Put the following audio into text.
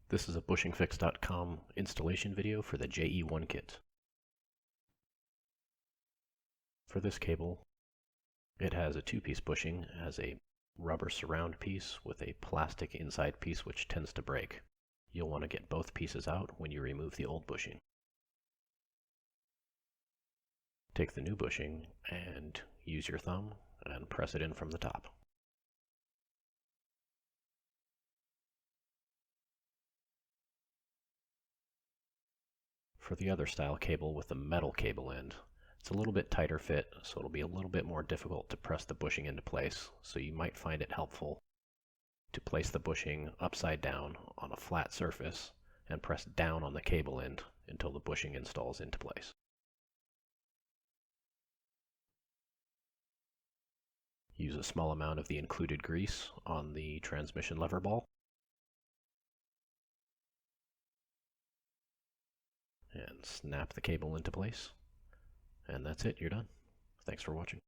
This is a bushingfix.com installation video for the JE1 kit. For this cable, it has a two-piece bushing, has a rubber surround piece with a plastic inside piece which tends to break. You'll want to get both pieces out when you remove the old bushing. Take the new bushing and use your thumb and press it in from the top. For the other style cable with the metal cable end, it's a little bit tighter fit, so it'll be a little bit more difficult to press the bushing into place, so you might find it helpful to place the bushing upside down on a flat surface and press down on the cable end until the bushing installs into place. Use a small amount of the included grease on the transmission lever ball. And snap the cable into place. And that's it, you're done. Thanks for watching.